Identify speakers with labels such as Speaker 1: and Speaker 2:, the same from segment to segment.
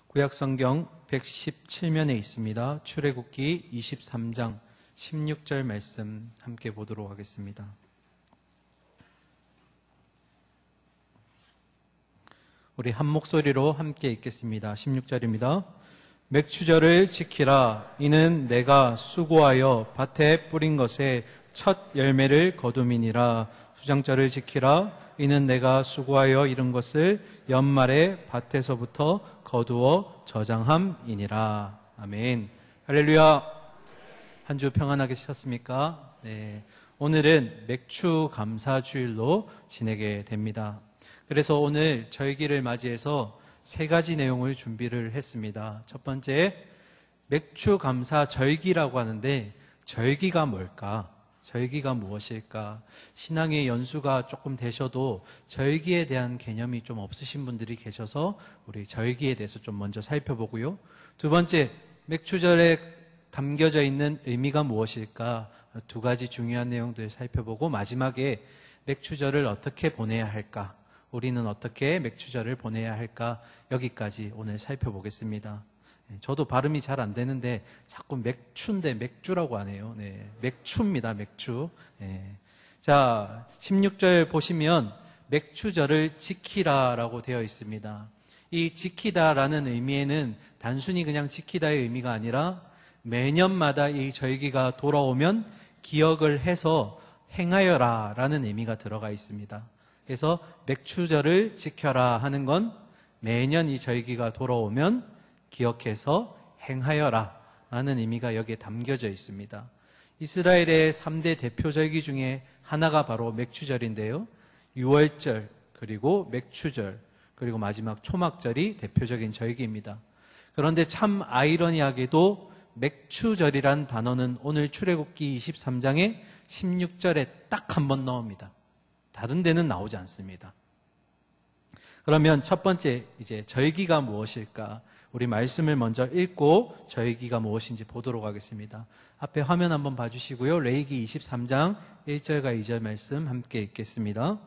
Speaker 1: 구약성경 117면에 있습니다. 출애굽기 23장 16절 말씀 함께 보도록 하겠습니다. 우리 한 목소리로 함께 읽겠습니다. 16절입니다. 맥추절을 지키라. 이는 내가 수고하여 밭에 뿌린 것에 첫 열매를 거둠이니라. 수장절을 지키라. 이는 내가 수고하여 이룬 것을 연말에 밭에서부터 거두어 저장함이니라. 아멘. 할렐루야. 한 주 평안하게 쉬셨습니까? 네. 오늘은 맥추 감사주일로 지내게 됩니다. 그래서 오늘 절기를 맞이해서 세 가지 내용을 준비를 했습니다. 첫 번째, 맥추 감사 절기라고 하는데 절기가 뭘까? 절기가 무엇일까? 신앙의 연수가 조금 되셔도 절기에 대한 개념이 좀 없으신 분들이 계셔서 우리 절기에 대해서 좀 먼저 살펴보고요. 두 번째, 맥추절에 담겨져 있는 의미가 무엇일까? 두 가지 중요한 내용들 살펴보고 마지막에 맥추절을 어떻게 보내야 할까? 우리는 어떻게 맥추절을 보내야 할까? 여기까지 오늘 살펴보겠습니다. 저도 발음이 잘 안 되는데 자꾸 맥추인데 맥주라고 하네요. 네, 맥추입니다. 맥추. 네. 자, 16절 보시면 맥추절을 지키라라고 되어 있습니다. 이 지키다라는 의미에는 단순히 그냥 지키다의 의미가 아니라 매년마다 이 절기가 돌아오면 기억을 해서 행하여라라는 의미가 들어가 있습니다. 그래서 맥추절을 지켜라 하는 건 매년 이 절기가 돌아오면 기억해서 행하여라 라는 의미가 여기에 담겨져 있습니다. 이스라엘의 3대 대표절기 중에 하나가 바로 맥추절인데요. 유월절, 그리고 맥추절, 그리고 마지막 초막절이 대표적인 절기입니다. 그런데 참 아이러니하게도 맥추절이란 단어는 오늘 출애굽기 23장의 16절에 딱 한 번 나옵니다. 다른 데는 나오지 않습니다. 그러면 첫 번째, 이제 절기가 무엇일까? 우리 말씀을 먼저 읽고 절기가 무엇인지 보도록 하겠습니다. 앞에 화면 한번 봐주시고요. 레위기 23장 1절과 2절 말씀 함께 읽겠습니다.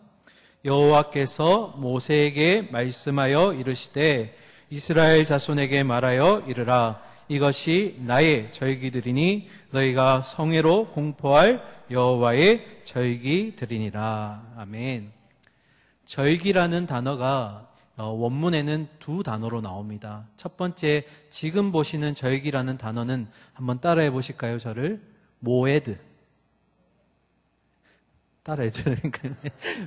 Speaker 1: 여호와께서 모세에게 말씀하여 이르시되 이스라엘 자손에게 말하여 이르라. 이것이 나의 절기들이니 너희가 성회로 공포할 여호와의 절기들이니라. 아멘. 절기라는 단어가 원문에는 두 단어로 나옵니다. 첫 번째, 지금 보시는 절기라는 단어는 한번 따라해 보실까요? 저를 모에드. 따라해 주니까요.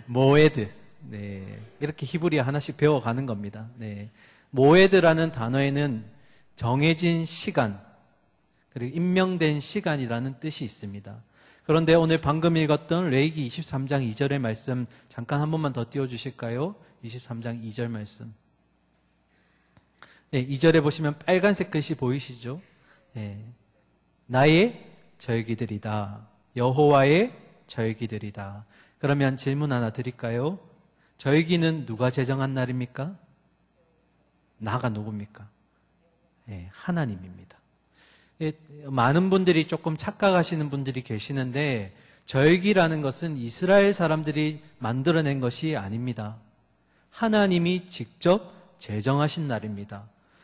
Speaker 1: 모에드. 네, 이렇게 히브리어 하나씩 배워가는 겁니다. 네, 모에드라는 단어에는 정해진 시간, 그리고 임명된 시간이라는 뜻이 있습니다. 그런데 오늘 방금 읽었던 레위기 23장 2절의 말씀 잠깐 한 번만 더 띄워주실까요? 23장 2절 말씀. 네, 2절에 보시면 빨간색 글씨 보이시죠? 네, 나의 절기들이다. 여호와의 절기들이다. 그러면 질문 하나 드릴까요? 절기는 누가 제정한 날입니까? 나가 누굽니까? 네, 하나님입니다. 많은 분들이 조금 착각하시는 분들이 계시는데 절기라는 것은 이스라엘 사람들이 만들어낸 것이 아닙니다. 하나님이 직접 제정하신 날입니다.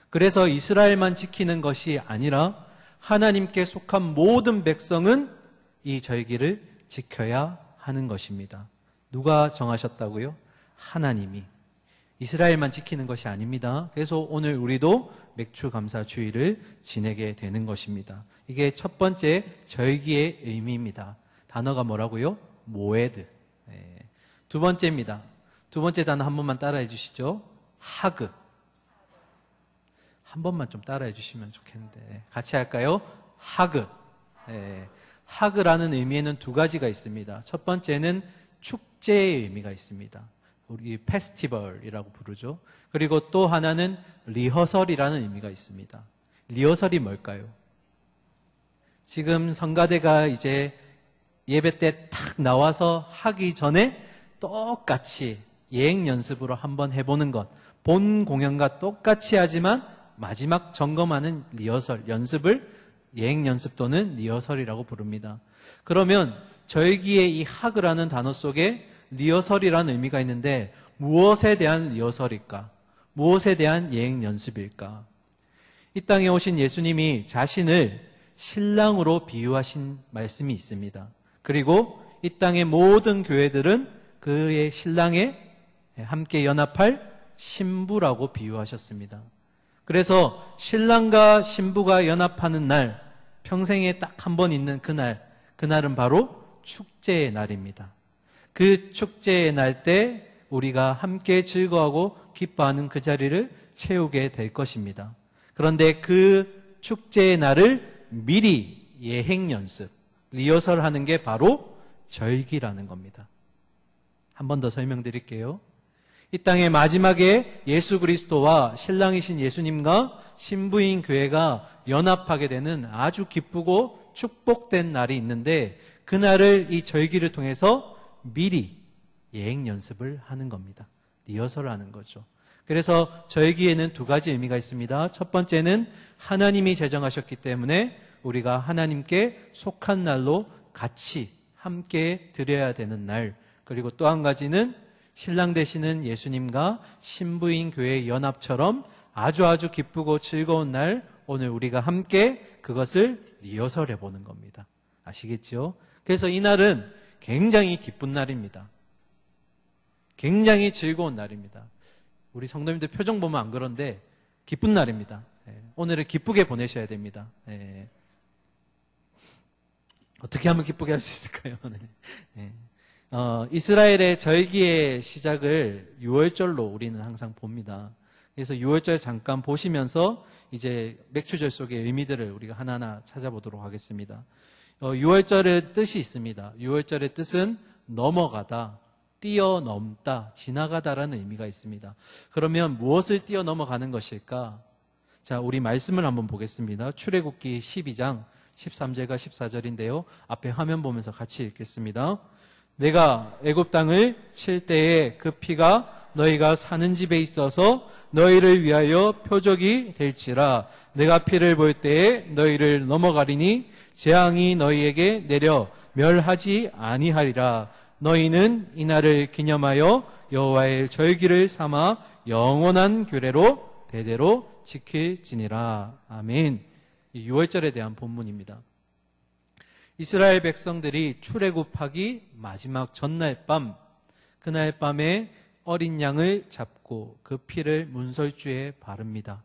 Speaker 1: 그래서 이스라엘만 지키는 것이 아니라 하나님께 속한 모든 백성은 이 절기를 지켜야 하는 것입니다. 누가 정하셨다고요? 하나님이. 이스라엘만 지키는 것이 아닙니다. 그래서 오늘 우리도 맥추감사주의를 지내게 되는 것입니다. 이게 첫 번째 절기의 의미입니다. 단어가 뭐라고요? 모에드. 네. 두 번째입니다. 두 번째 단어 한 번만 따라해 주시죠. 하그. 한 번만 좀 따라해 주시면 좋겠는데 같이 할까요? 하그. 네. 하그라는 의미에는 두 가지가 있습니다. 첫 번째는 축제의 의미가 있습니다. 우리 페스티벌이라고 부르죠. 그리고 또 하나는 리허설이라는 의미가 있습니다. 리허설이 뭘까요? 지금 성가대가 이제 예배 때 탁 나와서 하기 전에 똑같이 예행 연습으로 한번 해보는 것. 본 공연과 똑같이 하지만 마지막 점검하는 리허설, 연습을 예행 연습 또는 리허설이라고 부릅니다. 그러면 절기의 이 하그라는 단어 속에 리허설이라는 의미가 있는데 무엇에 대한 리허설일까? 무엇에 대한 예행 연습일까? 이 땅에 오신 예수님이 자신을 신랑으로 비유하신 말씀이 있습니다. 그리고 이 땅의 모든 교회들은 그의 신랑에 함께 연합할 신부라고 비유하셨습니다. 그래서 신랑과 신부가 연합하는 날, 평생에 딱 한 번 있는 그날은 바로 축제의 날입니다. 그 축제의 날 때 우리가 함께 즐거워하고 기뻐하는 그 자리를 채우게 될 것입니다. 그런데 그 축제의 날을 미리 예행 연습, 리허설하는 게 바로 절기라는 겁니다. 한 번 더 설명드릴게요. 이 땅의 마지막에 예수 그리스도와 신랑이신 예수님과 신부인 교회가 연합하게 되는 아주 기쁘고 축복된 날이 있는데, 그날을 이 절기를 통해서 미리 예행 연습을 하는 겁니다. 리허설을 하는 거죠. 그래서 절기에는 두 가지 의미가 있습니다. 첫 번째는 하나님이 제정하셨기 때문에 우리가 하나님께 속한 날로 같이 함께 드려야 되는 날, 그리고 또 한 가지는 신랑 되시는 예수님과 신부인 교회의 연합처럼 아주 기쁘고 즐거운 날, 오늘 우리가 함께 그것을 리허설해 보는 겁니다. 아시겠죠? 그래서 이 날은 굉장히 기쁜 날입니다. 굉장히 즐거운 날입니다. 우리 성도님들 표정 보면 안 그런데 기쁜 날입니다. 오늘을 기쁘게 보내셔야 됩니다. 어떻게 하면 기쁘게 할 수 있을까요? 이스라엘의 절기의 시작을 6월절로 우리는 항상 봅니다. 그래서 6월절 잠깐 보시면서 이제 맥추절 속의 의미들을 우리가 하나하나 찾아보도록 하겠습니다. 6월절의 뜻이 있습니다. 6월절의 뜻은 넘어가다, 뛰어넘다, 지나가다라는 의미가 있습니다. 그러면 무엇을 뛰어넘어가는 것일까? 자, 우리 말씀을 한번 보겠습니다. 출애굽기 12장 13절과 14절인데요. 앞에 화면 보면서 같이 읽겠습니다. 내가 애굽 땅을 칠 때에 그 피가 너희가 사는 집에 있어서 너희를 위하여 표적이 될지라. 내가 피를 볼 때에 너희를 넘어가리니 재앙이 너희에게 내려 멸하지 아니하리라. 너희는 이날을 기념하여 여호와의 절기를 삼아 영원한 규례로 대대로 지킬지니라. 아멘. 6월절에 대한 본문입니다. 이스라엘 백성들이 출애굽하기 마지막 전날 밤, 그날 밤에 어린 양을 잡고 그 피를 문설주에 바릅니다.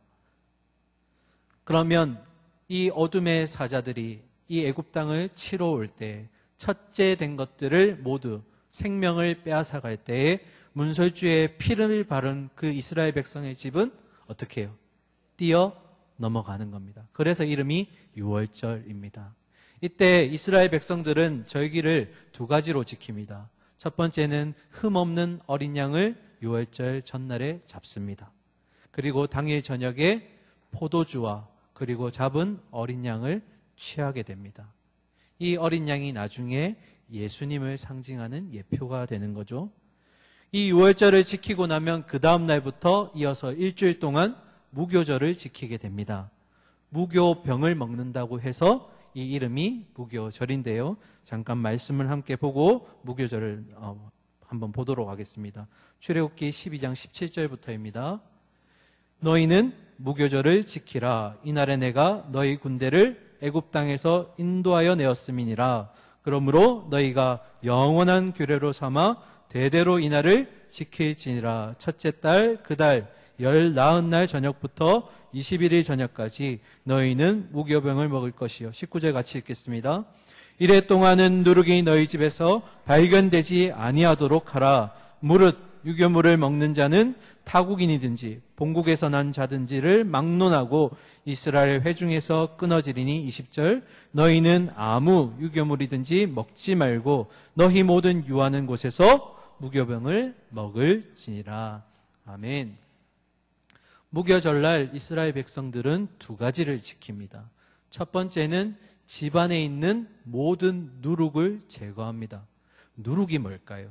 Speaker 1: 그러면 이 어둠의 사자들이 이 애굽 땅을 치러 올 때 첫째 된 것들을 모두 생명을 빼앗아갈 때에 문설주에 피를 바른 그 이스라엘 백성의 집은 어떻게 해요? 뛰어 넘어가는 겁니다. 그래서 이름이 6월절입니다. 이때 이스라엘 백성들은 절기를 두 가지로 지킵니다. 첫 번째는 흠없는 어린 양을 6월절 전날에 잡습니다. 그리고 당일 저녁에 포도주와 그리고 잡은 어린 양을 취하게 됩니다. 이 어린 양이 나중에 예수님을 상징하는 예표가 되는 거죠. 이 6월절을 지키고 나면 그 다음 날부터 이어서 일주일 동안 무교절을 지키게 됩니다. 무교병을 먹는다고 해서 이 이름이 무교절인데요. 잠깐 말씀을 함께 보고 무교절을 한번 보도록 하겠습니다. 출애굽기 12장 17절부터입니다. 너희는 무교절을 지키라. 이날에 내가 너희 군대를 애굽 땅에서 인도하여 내었음이니라. 그러므로 너희가 영원한 규례로 삼아 대대로 이날을 지킬지니라. 첫째 달 그 달 열 나흔 날 저녁부터 21일 저녁까지 너희는 무교병을 먹을 것이요. 19절 같이 읽겠습니다. 이래 동안은 누룩이 너희 집에서 발견되지 아니하도록 하라. 무릇 유교물을 먹는 자는 타국인이든지 본국에서 난 자든지를 막론하고 이스라엘 회중에서 끊어지리니. 20절 너희는 아무 유교물이든지 먹지 말고 너희 모든 유하는 곳에서 무교병을 먹을지니라. 아멘. 무교절날 이스라엘 백성들은 두 가지를 지킵니다. 첫 번째는 집안에 있는 모든 누룩을 제거합니다. 누룩이 뭘까요?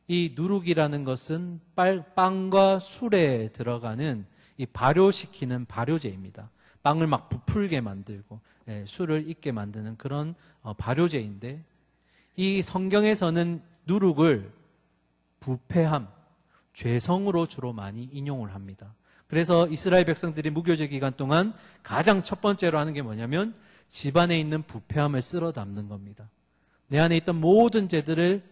Speaker 1: 이 누룩이라는 것은 빵과 술에 들어가는 이 발효시키는 발효제입니다. 빵을 막 부풀게 만들고 술을 익게 만드는 그런 발효제인데, 이 성경에서는 누룩을 부패함, 죄성으로 주로 많이 인용을 합니다. 그래서 이스라엘 백성들이 무교제 기간 동안 가장 첫 번째로 하는 게 뭐냐면 집안에 있는 부패함을 쓸어 담는 겁니다. 내 안에 있던 모든 죄들을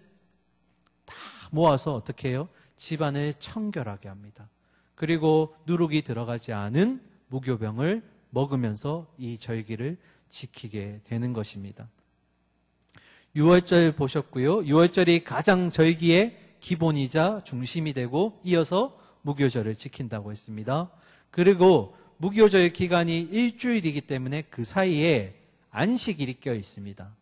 Speaker 1: 다 모아서 어떻게 해요? 집안을 청결하게 합니다. 그리고 누룩이 들어가지 않은 무교병을 먹으면서 이 절기를 지키게 되는 것입니다. 유월절 보셨고요. 유월절이 가장 절기의 기본이자 중심이 되고 이어서 무교절을 지킨다고 했습니다. 그리고 무교절 기간이 일주일이기 때문에 그 사이에 안식일이 껴 있습니다.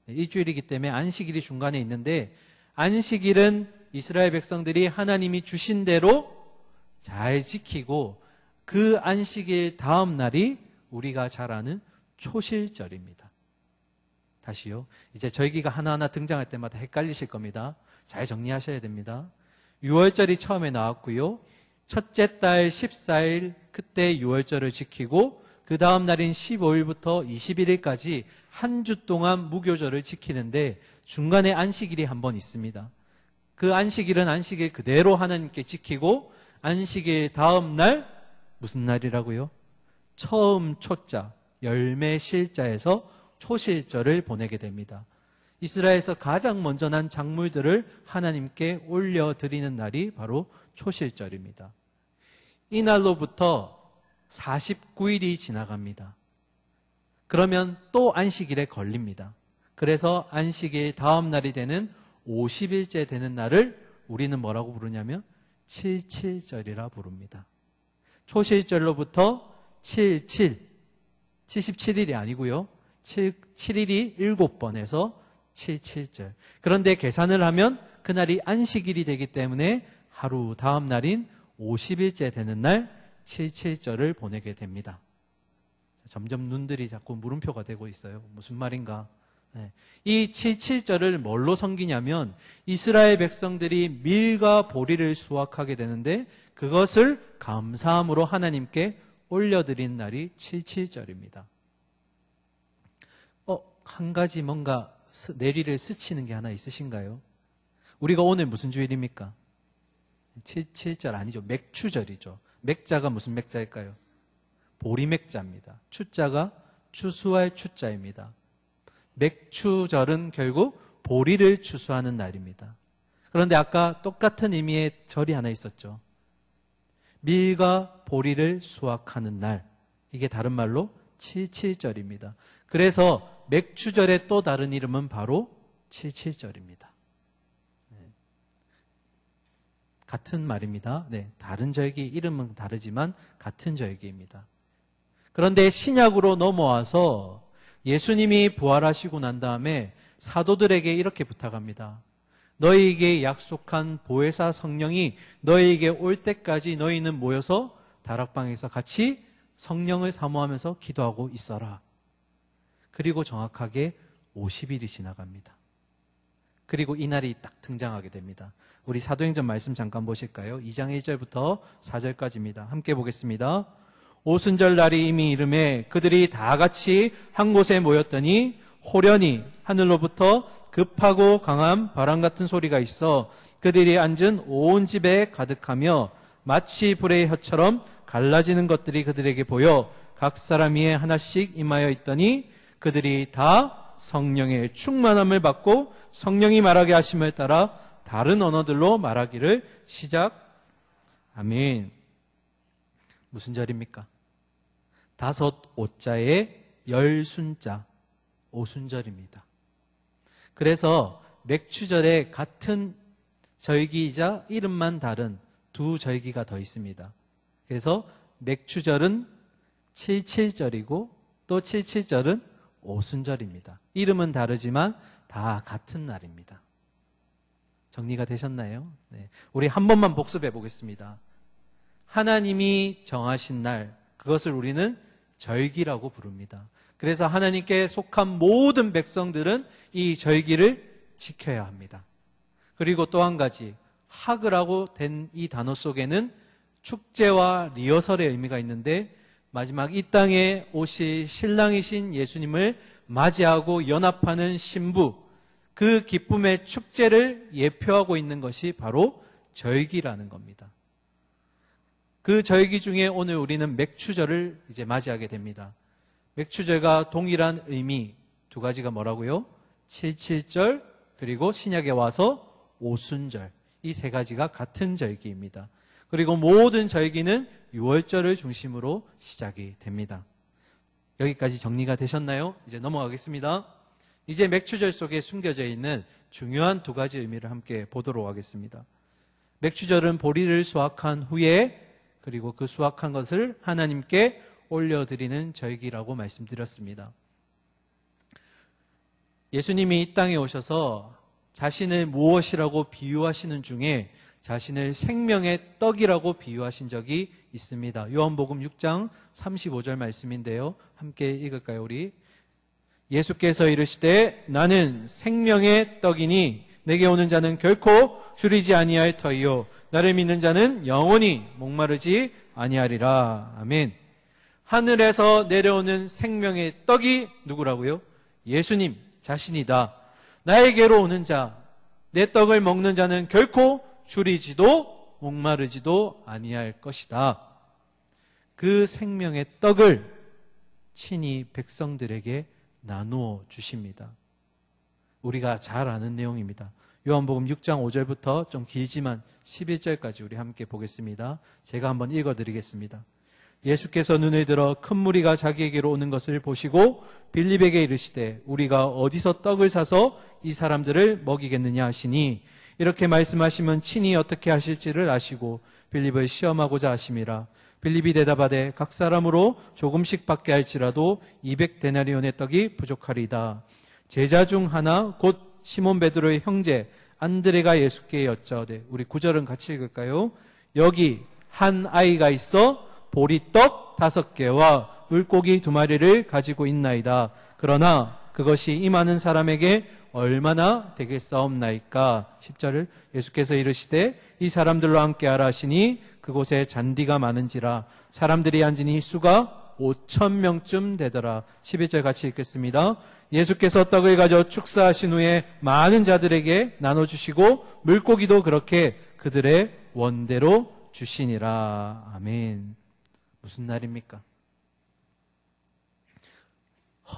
Speaker 1: 일주일이기 때문에 안식일이 중간에 있는데 안식일은 이스라엘 백성들이 하나님이 주신 대로 잘 지키고 그 안식일 다음 날이 우리가 잘 아는 초실절입니다. 다시요. 이제 절기가 하나하나 등장할 때마다 헷갈리실 겁니다. 잘 정리하셔야 됩니다. 6월절이 처음에 나왔고요. 첫째 달 14일 그때 6월절을 지키고 그 다음 날인 15일부터 21일까지 한 주 동안 무교절을 지키는데 중간에 안식일이 한 번 있습니다. 그 안식일은 안식일 그대로 하나님께 지키고 안식일 다음 날 무슨 날이라고요? 처음 초자, 열매 실자에서 초실절을 보내게 됩니다. 이스라엘에서 가장 먼저 난 작물들을 하나님께 올려드리는 날이 바로 초실절입니다. 이 날로부터 49일이 지나갑니다. 그러면 또 안식일에 걸립니다. 그래서 안식일 다음 날이 되는 50일째 되는 날을 우리는 뭐라고 부르냐면 77절이라 부릅니다. 초실절로부터 77일이 아니고요. 7일이 7번에서 77절. 그런데 계산을 하면 그날이 안식일이 되기 때문에 하루 다음 날인 50일째 되는 날 77절을 보내게 됩니다. 점점 눈들이 자꾸 물음표가 되고 있어요. 무슨 말인가? 네. 이 77절을 뭘로 섬기냐면 이스라엘 백성들이 밀과 보리를 수확하게 되는데 그것을 감사함으로 하나님께 올려드린 날이 77절입니다. 한 가지 뭔가 내리를 스치는 게 하나 있으신가요? 우리가 오늘 무슨 주일입니까? 77절 아니죠. 맥추절이죠. 맥자가 무슨 맥자일까요? 보리맥자입니다. 추자가 추수할 추자입니다. 맥추절은 결국 보리를 추수하는 날입니다. 그런데 아까 똑같은 의미의 절이 하나 있었죠. 밀과 보리를 수확하는 날. 이게 다른 말로 77절입니다. 그래서 맥추절의 또 다른 이름은 바로 77절입니다. 같은 말입니다. 네, 다른 절기, 이름은 다르지만 같은 절기입니다. 그런데 신약으로 넘어와서 예수님이 부활하시고 난 다음에 사도들에게 이렇게 부탁합니다. 너희에게 약속한 보혜사 성령이 너희에게 올 때까지 너희는 모여서 다락방에서 같이 성령을 사모하면서 기도하고 있어라. 그리고 정확하게 50일이 지나갑니다. 그리고 이 날이 딱 등장하게 됩니다. 우리 사도행전 말씀 잠깐 보실까요? 2장 1절부터 4절까지입니다. 함께 보겠습니다. 오순절 날이 이미 이름에 그들이 다 같이 한 곳에 모였더니 호련히 하늘로부터 급하고 강한 바람 같은 소리가 있어 그들이 앉은 온 집에 가득하며 마치 불의 혀처럼 갈라지는 것들이 그들에게 보여 각 사람 위에 하나씩 임하여 있더니 그들이 다 성령의 충만함을 받고 성령이 말하게 하심을 따라 다른 언어들로 말하기를 시작. 아멘. 무슨 절입니까? 5오자에 10순자 오순절입니다. 그래서 맥추절에 같은 절기이자 이름만 다른 두 절기가 더 있습니다. 그래서 맥추절은 77절이고 또 77절은 오순절입니다. 이름은 다르지만 다 같은 날입니다. 정리가 되셨나요? 네. 우리 한 번만 복습해 보겠습니다. 하나님이 정하신 날, 그것을 우리는 절기라고 부릅니다. 그래서 하나님께 속한 모든 백성들은 이 절기를 지켜야 합니다. 그리고 또 한 가지, 하그라고 된 이 단어 속에는 축제와 리허설의 의미가 있는데 마지막 이 땅에 오실 신랑이신 예수님을 맞이하고 연합하는 신부, 그 기쁨의 축제를 예표하고 있는 것이 바로 절기라는 겁니다. 그 절기 중에 오늘 우리는 맥추절을 이제 맞이하게 됩니다. 맥추절과 동일한 의미 두 가지가 뭐라고요? 칠칠절 그리고 신약에 와서 오순절, 이 세 가지가 같은 절기입니다. 그리고 모든 절기는 6월절을 중심으로 시작이 됩니다. 여기까지 정리가 되셨나요? 이제 넘어가겠습니다. 이제 맥추절 속에 숨겨져 있는 중요한 두 가지 의미를 함께 보도록 하겠습니다. 맥추절은 보리를 수확한 후에 그리고 그 수확한 것을 하나님께 올려드리는 절기라고 말씀드렸습니다. 예수님이 이 땅에 오셔서 자신을 무엇이라고 비유하시는 중에 자신을 생명의 떡이라고 비유하신 적이 있습니다. 요한복음 6장 35절 말씀인데요. 함께 읽을까요, 우리? 예수께서 이르시되 나는 생명의 떡이니 내게 오는 자는 결코 줄이지 아니할 터이요 나를 믿는 자는 영원히 목마르지 아니하리라. 아멘. 하늘에서 내려오는 생명의 떡이 누구라고요? 예수님 자신이다. 나에게로 오는 자, 내 떡을 먹는 자는 결코 줄이지도 목마르지도 아니할 것이다. 그 생명의 떡을 친히 백성들에게 나누어 주십니다. 우리가 잘 아는 내용입니다. 요한복음 6장 5절부터 좀 길지만 11절까지 우리 함께 보겠습니다. 제가 한번 읽어드리겠습니다. 예수께서 눈을 들어 큰 무리가 자기에게로 오는 것을 보시고 빌립에게 이르시되 우리가 어디서 떡을 사서 이 사람들을 먹이겠느냐 하시니 이렇게 말씀하시면 친히 어떻게 하실지를 아시고 빌립을 시험하고자 하심이라. 빌립이 대답하되 각 사람으로 조금씩 받게 할지라도 200데나리온의 떡이 부족하리다. 제자 중 하나 곧 시몬 베드로의 형제 안드레가 예수께 여짜오되, 우리 9절은 같이 읽을까요? 여기 한 아이가 있어 보리떡 5개와 물고기 2마리를 가지고 있나이다. 그러나 그것이 이 많은 사람에게 얼마나 되겠사옵나이까? 10절을 예수께서 이르시되 이 사람들로 함께 하라 하시니 그곳에 잔디가 많은지라 사람들이 앉으니 수가 5,000명쯤 되더라. 11절 같이 읽겠습니다. 예수께서 떡을 가져 축사하신 후에 많은 자들에게 나눠주시고 물고기도 그렇게 그들의 원대로 주시니라. 아멘. 무슨 날입니까?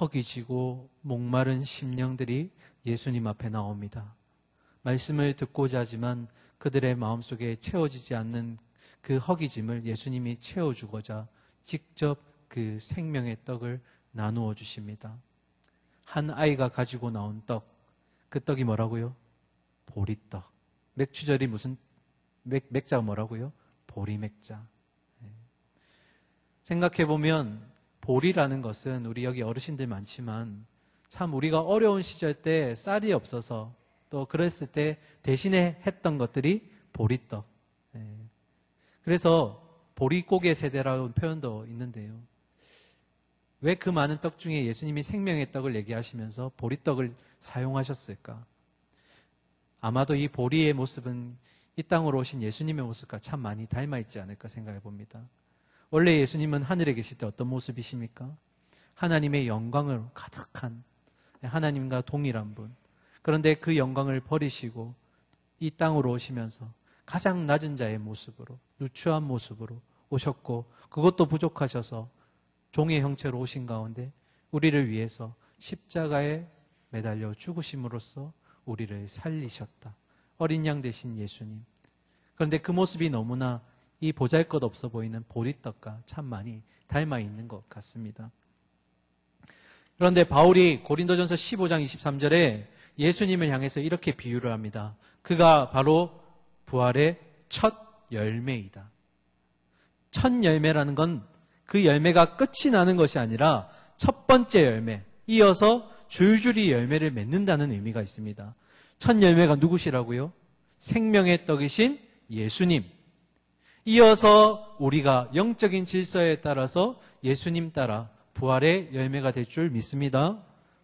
Speaker 1: 허기지고 목마른 심령들이 예수님 앞에 나옵니다. 말씀을 듣고자 하지만 그들의 마음속에 채워지지 않는 그 허기짐을 예수님이 채워주고자 직접 그 생명의 떡을 나누어 주십니다. 한 아이가 가지고 나온 떡, 그 떡이 뭐라고요? 보리떡. 맥추절이 무슨 맥자가 뭐라고요? 보리맥자. 생각해보면 보리라는 것은 우리 여기 어르신들 많지만 참 우리가 어려운 시절 때 쌀이 없어서 또 그랬을 때 대신에 했던 것들이 보리떡. 그래서 보리고개 세대라는 표현도 있는데요. 왜 그 많은 떡 중에 예수님이 생명의 떡을 얘기하시면서 보리떡을 사용하셨을까? 아마도 이 보리의 모습은 이 땅으로 오신 예수님의 모습과 참 많이 닮아 있지 않을까 생각해 봅니다. 원래 예수님은 하늘에 계실 때 어떤 모습이십니까? 하나님의 영광으로 가득한 하나님과 동일한 분. 그런데 그 영광을 버리시고 이 땅으로 오시면서 가장 낮은 자의 모습으로, 누추한 모습으로 오셨고, 그것도 부족하셔서 종의 형체로 오신 가운데 우리를 위해서 십자가에 매달려 죽으심으로써 우리를 살리셨다. 어린 양 되신 예수님. 그런데 그 모습이 너무나 이 보잘것없어 보이는 보리떡과 참 많이 닮아 있는 것 같습니다. 그런데 바울이 고린도전서 15장 23절에 예수님을 향해서 이렇게 비유를 합니다. 그가 바로 부활의 첫 열매이다. 첫 열매라는 건 그 열매가 끝이 나는 것이 아니라 첫 번째 열매, 이어서 줄줄이 열매를 맺는다는 의미가 있습니다. 첫 열매가 누구시라고요? 생명의 떡이신 예수님. 이어서 우리가 영적인 질서에 따라서 예수님 따라 부활의 열매가 될 줄 믿습니다.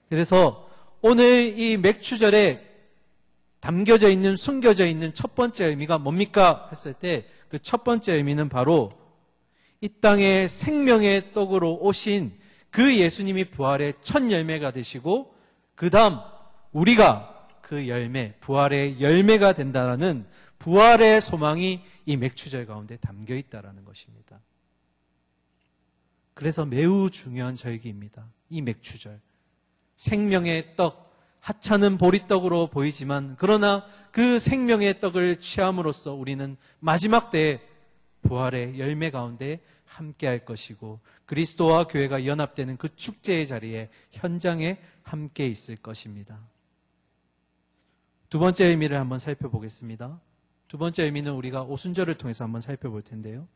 Speaker 1: 그래서 오늘 이 맥추절에 담겨져 있는, 숨겨져 있는 첫 번째 의미가 뭡니까? 했을 때 그 첫 번째 의미는 바로 이 땅에 생명의 떡으로 오신 그 예수님이 부활의 첫 열매가 되시고 그 다음 우리가 그 열매, 부활의 열매가 된다는 부활의 소망이 이 맥추절 가운데 담겨 있다는 것입니다. 그래서 매우 중요한 절기입니다. 이 맥추절. 생명의 떡, 하찮은 보리떡으로 보이지만 그러나 그 생명의 떡을 취함으로써 우리는 마지막 때에 부활의 열매 가운데 함께할 것이고 그리스도와 교회가 연합되는 그 축제의 자리에 현장에 함께 있을 것입니다. 두 번째 의미를 한번 살펴보겠습니다. 두 번째 의미는 우리가 오순절을 통해서 한번 살펴볼 텐데요.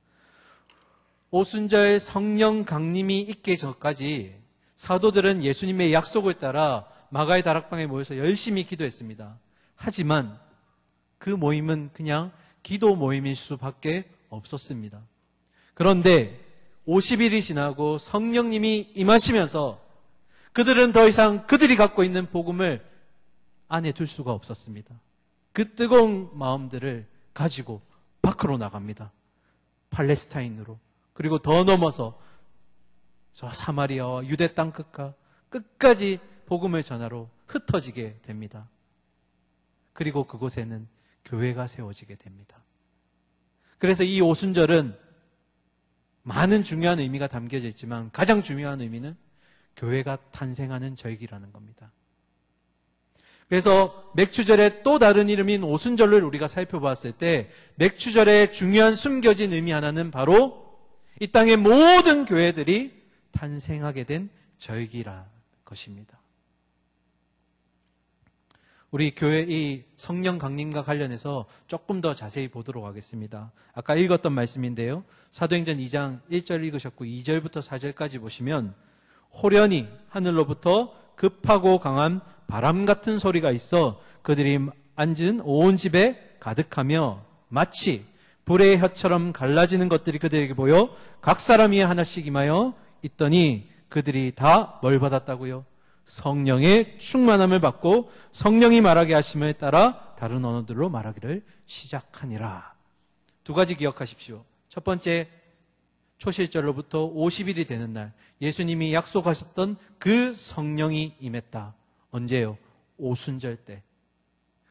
Speaker 1: 오순절 성령 강림이 있기 전까지 사도들은 예수님의 약속을 따라 마가의 다락방에 모여서 열심히 기도했습니다. 하지만 그 모임은 그냥 기도 모임일 수밖에 없었습니다. 그런데 50일이 지나고 성령님이 임하시면서 그들은 더 이상 그들이 갖고 있는 복음을 안에 둘 수가 없었습니다. 그 뜨거운 마음들을 가지고 밖으로 나갑니다. 팔레스타인으로. 그리고 더 넘어서 저 사마리아와 유대 땅 끝까지 복음을 전하러 흩어지게 됩니다. 그리고 그곳에는 교회가 세워지게 됩니다. 그래서 이 오순절은 많은 중요한 의미가 담겨져 있지만 가장 중요한 의미는 교회가 탄생하는 절기라는 겁니다. 그래서 맥추절의 또 다른 이름인 오순절을 우리가 살펴봤을 때 맥추절의 중요한 숨겨진 의미 하나는 바로 이 땅의 모든 교회들이 탄생하게 된 절기라는 것입니다. 우리 교회 이 성령 강림과 관련해서 조금 더 자세히 보도록 하겠습니다. 아까 읽었던 말씀인데요. 사도행전 2장 1절 읽으셨고 2절부터 4절까지 보시면 호련히 하늘로부터 급하고 강한 바람 같은 소리가 있어 그들이 앉은 온 집에 가득하며 마치 불의 혀처럼 갈라지는 것들이 그들에게 보여 각 사람이 하나씩 임하여 있더니 그들이 다 뭘 받았다고요? 성령의 충만함을 받고 성령이 말하게 하심을 따라 다른 언어들로 말하기를 시작하니라. 두 가지 기억하십시오. 첫 번째, 초실절로부터 50일이 되는 날 예수님이 약속하셨던 그 성령이 임했다. 언제요? 오순절 때.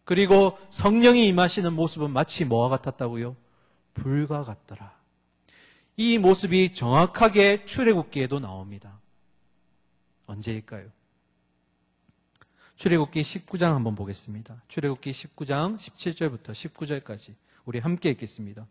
Speaker 1: 그리고 성령이 임하시는 모습은 마치 뭐와 같았다고요? 불과 같더라. 이 모습이 정확하게 출애굽기에도 나옵니다. 언제일까요? 출애굽기 19장 한번 보겠습니다. 출애굽기 19장 17절부터 19절까지 우리 함께 읽겠습니다.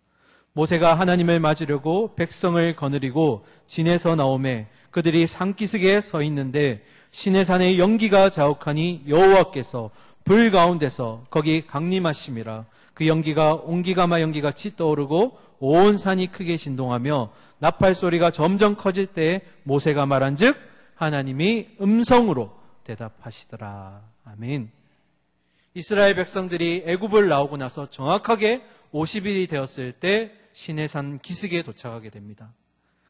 Speaker 1: 모세가 하나님을 맞으려고 백성을 거느리고 진에서 나오매 그들이 산기슭에 서 있는데 시내산의 연기가 자욱하니 여호와께서 불 가운데서 거기 강림하심이라. 그 연기가 온기가마 연기같이 떠오르고 온 산이 크게 진동하며 나팔 소리가 점점 커질 때에 모세가 말한즉 하나님이 음성으로 대답하시더라. 아멘. 이스라엘 백성들이 애굽을 나오고 나서 정확하게 50일이 되었을 때 시내산 기슭에 도착하게 됩니다.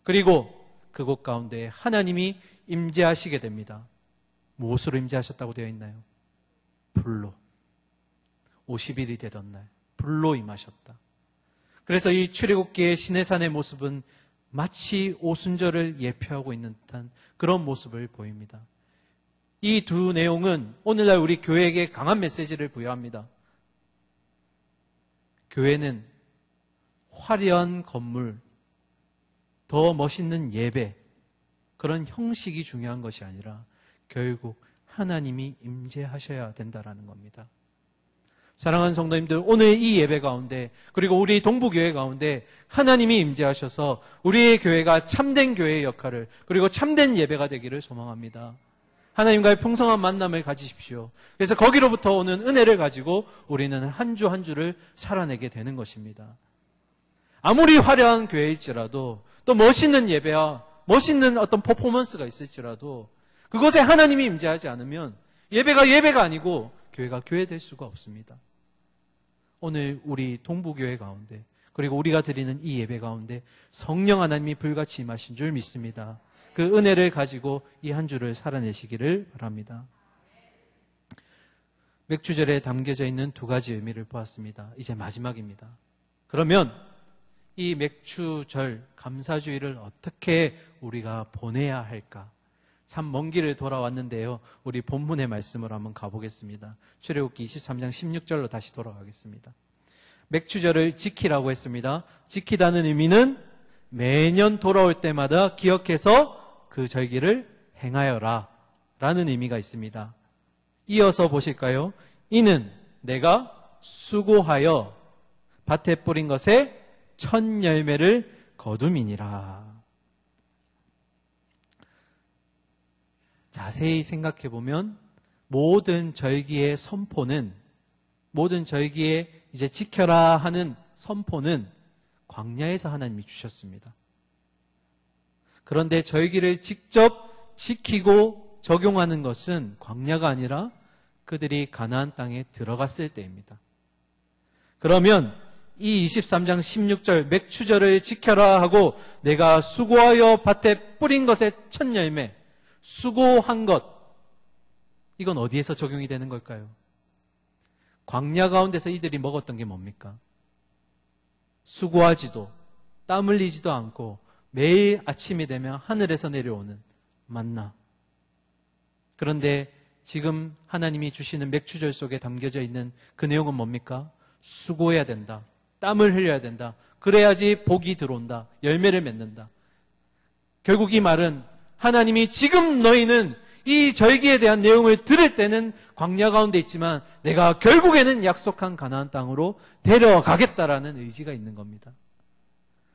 Speaker 1: 그리고 그곳 가운데 하나님이 임재하시게 됩니다. 무엇으로 임재하셨다고 되어 있나요? 불로. 50일이 되던 날 불로 임하셨다. 그래서 이 출애굽기의 시내산의 모습은 마치 오순절을 예표하고 있는 듯한 그런 모습을 보입니다. 이 두 내용은 오늘날 우리 교회에게 강한 메시지를 부여합니다. 교회는 화려한 건물, 더 멋있는 예배, 그런 형식이 중요한 것이 아니라 결국 하나님이 임재하셔야 된다는 겁니다. 사랑하는 성도님들, 오늘 이 예배 가운데 그리고 우리 동부교회 가운데 하나님이 임재하셔서 우리의 교회가 참된 교회의 역할을 그리고 참된 예배가 되기를 소망합니다. 하나님과의 풍성한 만남을 가지십시오. 그래서 거기로부터 오는 은혜를 가지고 우리는 한 주 한 주를 살아내게 되는 것입니다. 아무리 화려한 교회일지라도 또 멋있는 예배와 멋있는 어떤 퍼포먼스가 있을지라도 그것에 하나님이 임재하지 않으면 예배가 예배가 아니고 교회가 교회될 수가 없습니다. 오늘 우리 동부교회 가운데 그리고 우리가 드리는 이 예배 가운데 성령 하나님이 불같이 임하신 줄 믿습니다. 그 은혜를 가지고 이 한 주를 살아내시기를 바랍니다. 맥추절에 담겨져 있는 두 가지 의미를 보았습니다. 이제 마지막입니다. 그러면 이 맥추절 감사주일을 어떻게 우리가 보내야 할까? 참 먼 길을 돌아왔는데요. 우리 본문의 말씀으로 한번 가보겠습니다. 출애굽기 23장 16절로 다시 돌아가겠습니다. 맥추절을 지키라고 했습니다. 지키다는 의미는 매년 돌아올 때마다 기억해서 그 절기를 행하여라 라는 의미가 있습니다. 이어서 보실까요? 이는 내가 수고하여 밭에 뿌린 것에 첫 열매를 거둠이니라. 자세히 생각해 보면 모든 절기의 선포는, 모든 절기에 이제 지켜라 하는 선포는 광야에서 하나님이 주셨습니다. 그런데 절기를 직접 지키고 적용하는 것은 광야가 아니라 그들이 가나안 땅에 들어갔을 때입니다. 그러면 이 23장 16절 맥추절을 지켜라 하고 내가 수고하여 밭에 뿌린 것의 첫 열매, 수고한 것, 이건 어디에서 적용이 되는 걸까요? 광야 가운데서 이들이 먹었던 게 뭡니까? 수고하지도 땀 흘리지도 않고 매일 아침이 되면 하늘에서 내려오는 만나. 그런데 지금 하나님이 주시는 맥추절 속에 담겨져 있는 그 내용은 뭡니까? 수고해야 된다. 땀을 흘려야 된다. 그래야지 복이 들어온다. 열매를 맺는다. 결국 이 말은 하나님이 지금 너희는 이 절기에 대한 내용을 들을 때는 광야 가운데 있지만 내가 결국에는 약속한 가나안 땅으로 데려가겠다라는 의지가 있는 겁니다.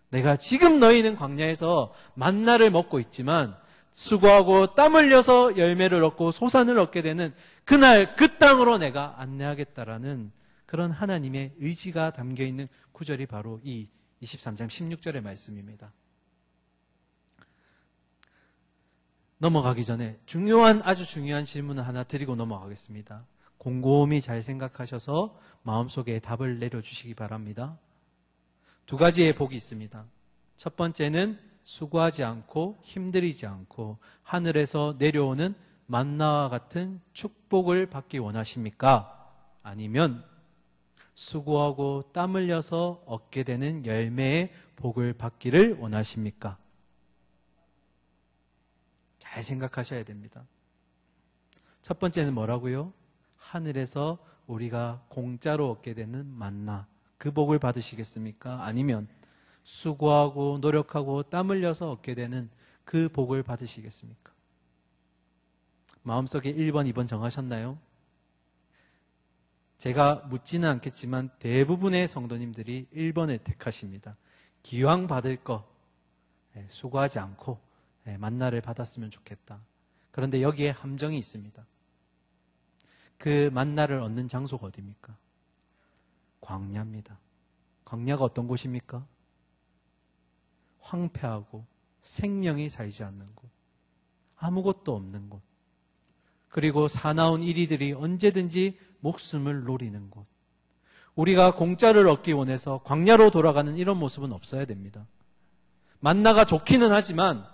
Speaker 1: 내가 지금 너희는 광야에서 만나를 먹고 있지만 수고하고 땀 흘려서 열매를 얻고 소산을 얻게 되는 그날 그 땅으로 내가 안내하겠다라는 그런 하나님의 의지가 담겨있는 구절이 바로 이 23장 16절의 말씀입니다. 넘어가기 전에 아주 중요한 질문을 하나 드리고 넘어가겠습니다. 곰곰이 잘 생각하셔서 마음속에 답을 내려주시기 바랍니다. 두 가지의 복이 있습니다. 첫 번째는 수고하지 않고 힘들이지 않고 하늘에서 내려오는 만나와 같은 축복을 받기 원하십니까? 아니면 수고하고 땀 흘려서 얻게 되는 열매의 복을 받기를 원하십니까? 잘 생각하셔야 됩니다. 첫 번째는 뭐라고요? 하늘에서 우리가 공짜로 얻게 되는 만나, 그 복을 받으시겠습니까? 아니면 수고하고 노력하고 땀 흘려서 얻게 되는 그 복을 받으시겠습니까? 마음속에 1번, 2번 정하셨나요? 제가 묻지는 않겠지만 대부분의 성도님들이 1번을 택하십니다. 기왕 받을 거 수고하지 않고 만나를 받았으면 좋겠다. 그런데 여기에 함정이 있습니다. 그 만나를 얻는 장소가 어디입니까? 광야입니다. 광야가 어떤 곳입니까? 황폐하고 생명이 살지 않는 곳, 아무것도 없는 곳, 그리고 사나운 이리들이 언제든지 목숨을 노리는 곳. 우리가 공짜를 얻기 원해서 광야로 돌아가는 이런 모습은 없어야 됩니다. 만나가 좋기는 하지만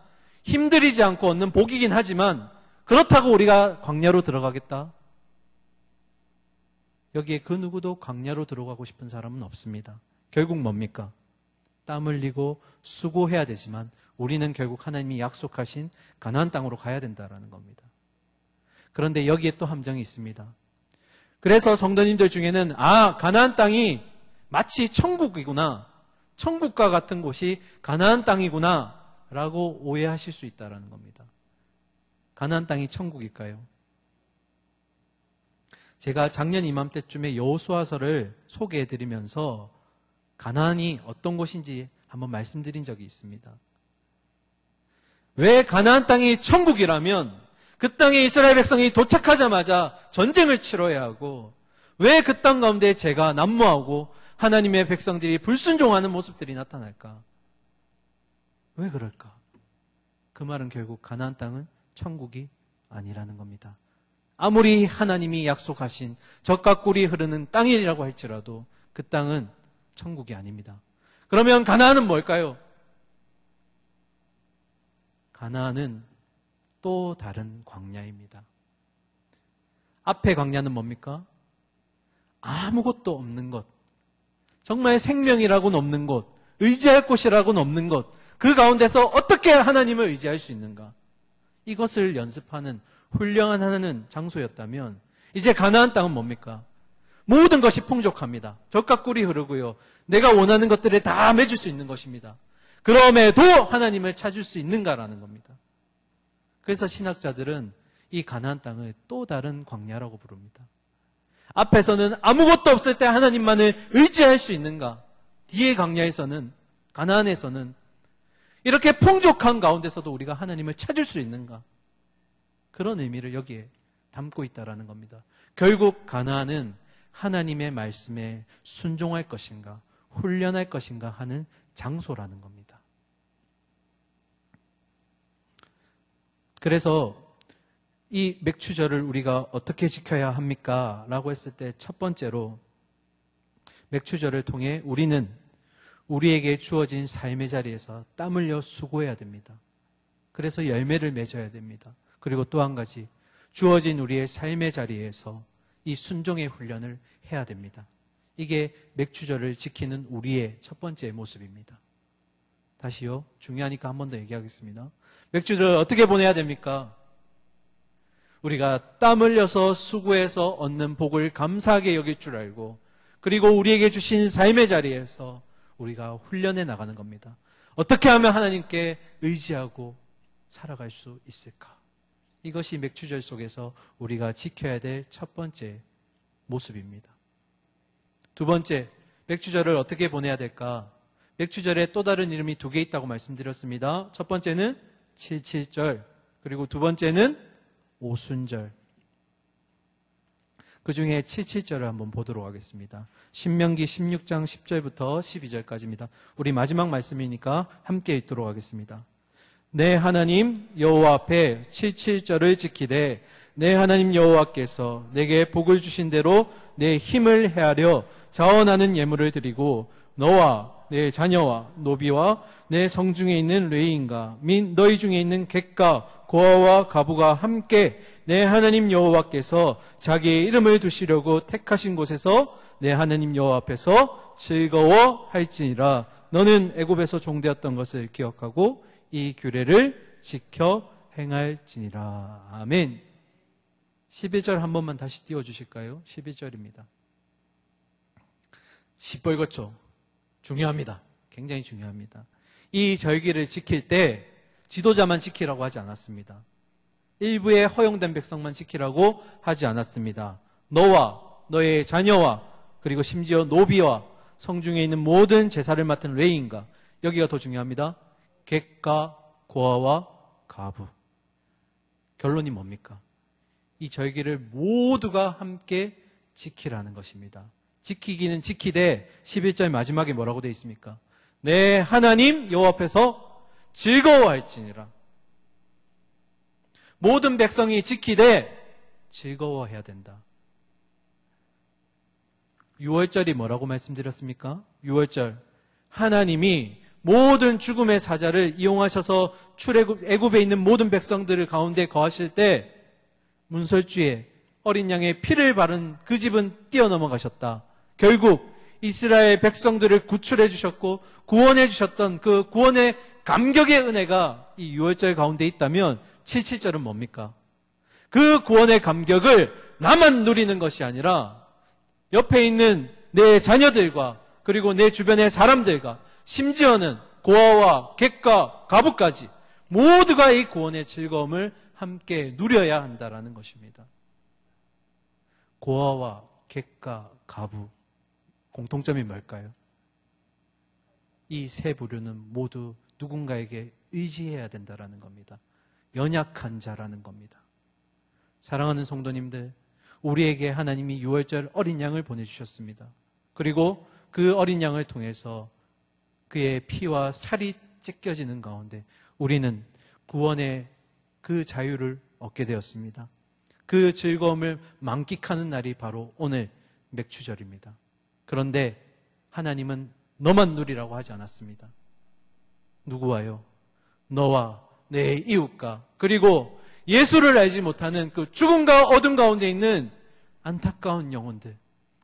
Speaker 1: 힘들이지 않고 얻는 복이긴 하지만 그렇다고 우리가 광야로 들어가겠다? 여기에 그 누구도 광야로 들어가고 싶은 사람은 없습니다. 결국 뭡니까? 땀 흘리고 수고해야 되지만 우리는 결국 하나님이 약속하신 가나안 땅으로 가야 된다는 겁니다. 그런데 여기에 또 함정이 있습니다. 그래서 성도님들 중에는 가나안 땅이 마치 천국이구나, 천국과 같은 곳이 가나안 땅이구나 라고 오해하실 수 있다는 겁니다. 가나안 땅이 천국일까요? 제가 작년 이맘때쯤에 여호수아서를 소개해드리면서 가나안이 어떤 곳인지 한번 말씀드린 적이 있습니다. 왜 가나안 땅이 천국이라면 그 땅에 이스라엘 백성이 도착하자마자 전쟁을 치러야 하고 왜 그 땅 가운데 죄가 난무하고 하나님의 백성들이 불순종하는 모습들이 나타날까? 왜 그럴까? 그 말은 결국 가나안 땅은 천국이 아니라는 겁니다. 아무리 하나님이 약속하신 젖과 꿀이 흐르는 땅이라고 할지라도 그 땅은 천국이 아닙니다. 그러면 가나안은 뭘까요? 가나안은 또 다른 광야입니다. 앞에 광야는 뭡니까? 아무것도 없는 것, 정말 생명이라고는 없는 곳, 의지할 곳이라고는 없는 것, 그 가운데서 어떻게 하나님을 의지할 수 있는가? 이것을 연습하는 훌륭한 하나는 장소였다면 이제 가나안 땅은 뭡니까? 모든 것이 풍족합니다. 젖과 꿀이 흐르고요. 내가 원하는 것들을 다 맺을 수 있는 것입니다. 그럼에도 하나님을 찾을 수 있는가라는 겁니다. 그래서 신학자들은 이 가나안 땅을 또 다른 광야라고 부릅니다. 앞에서는 아무것도 없을 때 하나님만을 의지할 수 있는가? 뒤에 광야에서는, 가나안에서는 이렇게 풍족한 가운데서도 우리가 하나님을 찾을 수 있는가? 그런 의미를 여기에 담고 있다라는 겁니다. 결국 가나안은 하나님의 말씀에 순종할 것인가, 훈련할 것인가 하는 장소라는 겁니다. 그래서 이 맥추절을 우리가 어떻게 지켜야 합니까? 라고 했을 때 첫 번째로 맥추절을 통해 우리는 우리에게 주어진 삶의 자리에서 땀 흘려 수고해야 됩니다. 그래서 열매를 맺어야 됩니다. 그리고 또 한 가지, 주어진 우리의 삶의 자리에서 이 순종의 훈련을 해야 됩니다. 이게 맥추절을 지키는 우리의 첫 번째 모습입니다. 다시요, 중요하니까 한 번 더 얘기하겠습니다. 맥추절을 어떻게 보내야 됩니까? 우리가 땀 흘려서 수고해서 얻는 복을 감사하게 여길 줄 알고, 그리고 우리에게 주신 삶의 자리에서 우리가 훈련해 나가는 겁니다. 어떻게 하면 하나님께 의지하고 살아갈 수 있을까? 이것이 맥추절 속에서 우리가 지켜야 될 첫 번째 모습입니다. 두 번째, 맥추절을 어떻게 보내야 될까? 맥추절에 또 다른 이름이 두 개 있다고 말씀드렸습니다. 첫 번째는 칠칠절, 그리고 두 번째는 오순절. 그 중에 칠칠절을 한번 보도록 하겠습니다. 신명기 16장 10절부터 12절까지입니다. 우리 마지막 말씀이니까 함께 읽도록 하겠습니다. 내 하나님 여호와 앞에 칠칠절을 지키되 내 하나님 여호와께서 내게 복을 주신 대로 내 힘을 헤아려 자원하는 예물을 드리고 너와 내 자녀와 노비와 내 성중에 있는 레위인과 및 너희 중에 있는 객과 고아와 가부가 함께 내 하나님 여호와께서 자기의 이름을 두시려고 택하신 곳에서 내 하나님 여호와 앞에서 즐거워할지니라. 너는 애굽에서 종되었던 것을 기억하고 이 규례를 지켜 행할지니라. 아멘. 11절 한 번만 다시 띄워주실까요? 11절입니다. 시뻘겋죠? 중요합니다. 굉장히 중요합니다. 이 절기를 지킬 때 지도자만 지키라고 하지 않았습니다. 일부의 허용된 백성만 지키라고 하지 않았습니다. 너와 너의 자녀와 그리고 심지어 노비와 성중에 있는 모든 제사를 맡은 레위인과, 여기가 더 중요합니다. 객과 고아와 가부. 결론이 뭡니까? 이 절기를 모두가 함께 지키라는 것입니다. 지키기는 지키되 11절 마지막에 뭐라고 되어 있습니까? 내 하나님 여호와 앞에서 즐거워할지니라. 모든 백성이 지키되 즐거워해야 된다. 6월절이 뭐라고 말씀드렸습니까? 6월절, 하나님이 모든 죽음의 사자를 이용하셔서 애굽에 있는 모든 백성들을 가운데 거하실 때 문설주에 어린 양의 피를 바른 그 집은 뛰어넘어가셨다. 결국 이스라엘 백성들을 구출해 주셨고 구원해 주셨던 그 구원의 감격의 은혜가 이 6월절 가운데 있다면 77절은 뭡니까? 그 구원의 감격을 나만 누리는 것이 아니라 옆에 있는 내 자녀들과 그리고 내 주변의 사람들과 심지어는 고아와 객과 가부까지 모두가 이 구원의 즐거움을 함께 누려야 한다라는 것입니다. 고아와 객과 가부, 공통점이 뭘까요? 이 세 부류는 모두 누군가에게 의지해야 된다라는 겁니다. 연약한 자라는 겁니다. 사랑하는 성도님들, 우리에게 하나님이 6월절 어린 양을 보내주셨습니다. 그리고 그 어린 양을 통해서 그의 피와 살이 찢겨지는 가운데 우리는 구원의 그 자유를 얻게 되었습니다. 그 즐거움을 만끽하는 날이 바로 오늘 맥추절입니다. 그런데 하나님은 너만 누리라고 하지 않았습니다. 누구와요? 너와 내 이웃과 그리고 예수를 알지 못하는 그 죽음과 어둠 가운데 있는 안타까운 영혼들,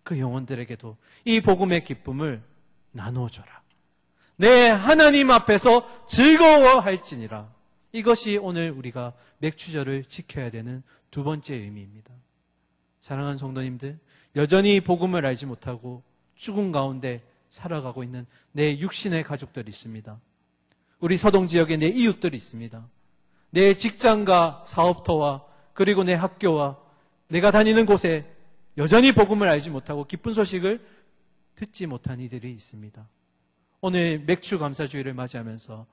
Speaker 1: 그 영혼들에게도 이 복음의 기쁨을 나누어줘라. 내 하나님 앞에서 즐거워할지니라. 이것이 오늘 우리가 맥추절을 지켜야 되는 두 번째 의미입니다. 사랑하는 성도님들, 여전히 복음을 알지 못하고 죽음 가운데 살아가고 있는 내 육신의 가족들이 있습니다. 우리 서동 지역에 내 이웃들이 있습니다. 내 직장과 사업터와 그리고 내 학교와 내가 다니는 곳에 여전히 복음을 알지 못하고 기쁜 소식을 듣지 못한 이들이 있습니다. 오늘 맥주 감사주의를 맞이하면서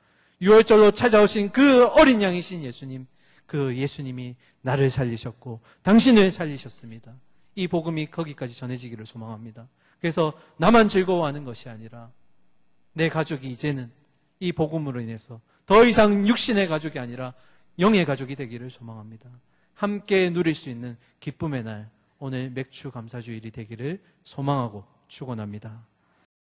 Speaker 1: 6월절로 찾아오신 그 어린 양이신 예수님, 그 예수님이 나를 살리셨고 당신을 살리셨습니다. 이 복음이 거기까지 전해지기를 소망합니다. 그래서 나만 즐거워하는 것이 아니라 내 가족이 이제는 이 복음으로 인해서 더 이상 육신의 가족이 아니라 영의 가족이 되기를 소망합니다. 함께 누릴 수 있는 기쁨의 날, 오늘 맥주 감사주일이 되기를 소망하고 축원합니다.